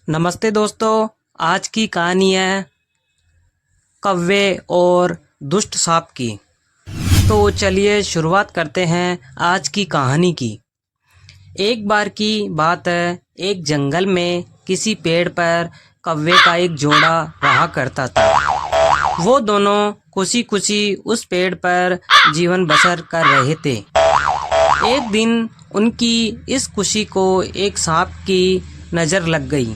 नमस्ते दोस्तों, आज की कहानी है कौवे और दुष्ट सांप की। तो चलिए शुरुआत करते हैं आज की कहानी की। एक बार की बात है, एक जंगल में किसी पेड़ पर कौवे का एक जोड़ा रहा करता था। वो दोनों खुशी खुशी उस पेड़ पर जीवन बसर कर रहे थे। एक दिन उनकी इस खुशी को एक सांप की नज़र लग गई।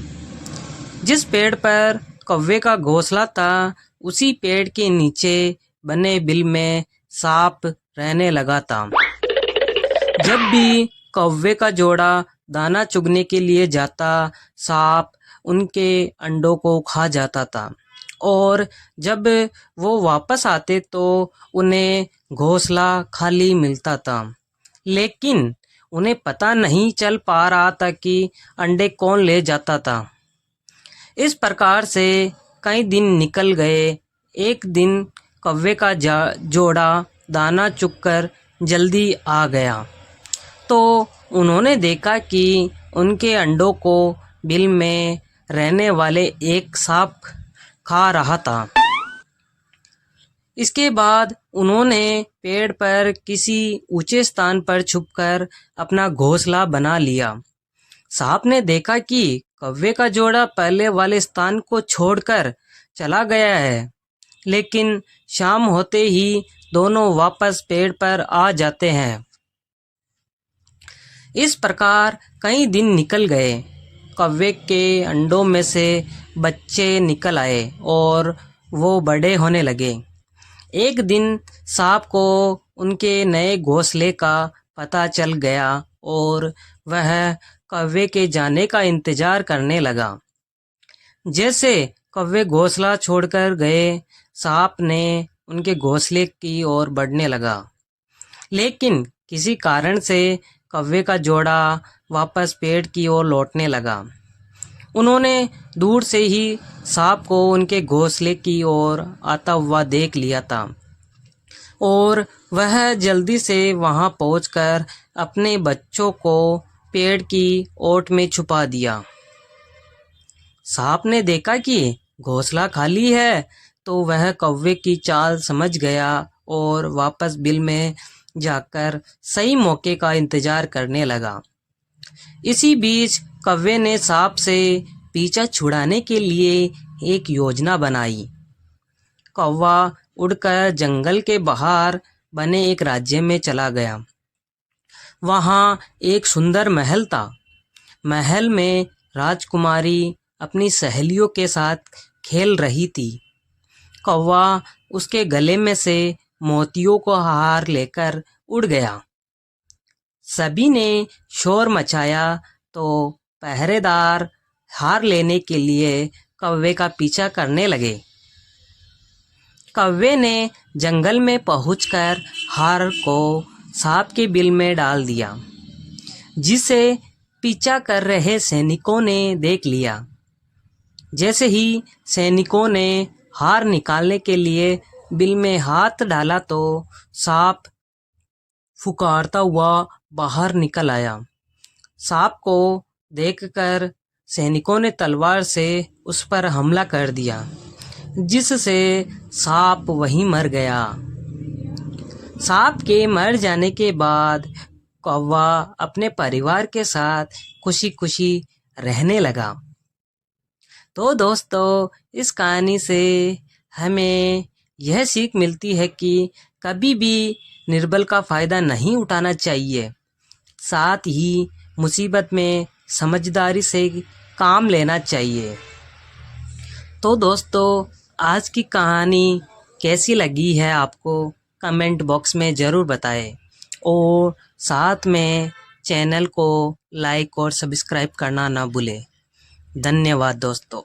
जिस पेड़ पर कौवे का घोंसला था, उसी पेड़ के नीचे बने बिल में सांप रहने लगा था। जब भी कौवे का जोड़ा दाना चुगने के लिए जाता, सांप उनके अंडों को खा जाता था और जब वो वापस आते तो उन्हें घोंसला खाली मिलता था। लेकिन उन्हें पता नहीं चल पा रहा था कि अंडे कौन ले जाता था। इस प्रकार से कई दिन निकल गए। एक दिन कौवे का जोड़ा दाना चुगकर जल्दी आ गया तो उन्होंने देखा कि उनके अंडों को बिल में रहने वाले एक सांप खा रहा था। इसके बाद उन्होंने पेड़ पर किसी ऊंचे स्थान पर छुपकर अपना घोंसला बना लिया। सांप ने देखा कि कौवे का जोड़ा पहले वाले स्थान को छोड़कर चला गया है, लेकिन शाम होते ही दोनों वापस पेड़ पर आ जाते हैं। इस प्रकार कई दिन निकल गए। कौवे के अंडों में से बच्चे निकल आए और वो बड़े होने लगे। एक दिन सांप को उनके नए घोंसले का पता चल गया और वह कौवे के जाने का इंतजार करने लगा। जैसे कौवे घोंसला छोड़कर गए, सांप ने उनके घोंसले की ओर बढ़ने लगा। लेकिन किसी कारण से कौवे का जोड़ा वापस पेड़ की ओर लौटने लगा। उन्होंने दूर से ही सांप को उनके घोंसले की ओर आता हुआ देख लिया था और वह जल्दी से वहां पहुंचकर अपने बच्चों को पेड़ की ओट में छुपा दिया। सांप ने देखा कि घोंसला खाली है तो वह कौवे की चाल समझ गया और वापस बिल में जाकर सही मौके का इंतजार करने लगा। इसी बीच कौवे ने सांप से पीछा छुड़ाने के लिए एक योजना बनाई। कौवा उड़कर जंगल के बाहर बने एक राज्य में चला गया। वहाँ एक सुंदर महल था। महल में राजकुमारी अपनी सहेलियों के साथ खेल रही थी। कौवा उसके गले में से मोतियों को हार लेकर उड़ गया। सभी ने शोर मचाया तो पहरेदार हार लेने के लिए कौवे का पीछा करने लगे। कौवे ने जंगल में पहुंचकर हार को सांप के बिल में डाल दिया, जिसे पीछा कर रहे सैनिकों ने देख लिया। जैसे ही सैनिकों ने हार निकालने के लिए बिल में हाथ डाला तो सांप फुकारता हुआ बाहर निकल आया। सांप को देखकर सैनिकों ने तलवार से उस पर हमला कर दिया, जिससे सांप वहीं मर गया। सांप के मर जाने के बाद कौवा अपने परिवार के साथ खुशी खुशी रहने लगा। तो दोस्तों, इस कहानी से हमें यह सीख मिलती है कि कभी भी निर्बल का फ़ायदा नहीं उठाना चाहिए। साथ ही मुसीबत में समझदारी से काम लेना चाहिए। तो दोस्तों, आज की कहानी कैसी लगी है आपको कमेंट बॉक्स में ज़रूर बताएं और साथ में चैनल को लाइक और सब्सक्राइब करना ना भूलें। धन्यवाद दोस्तों।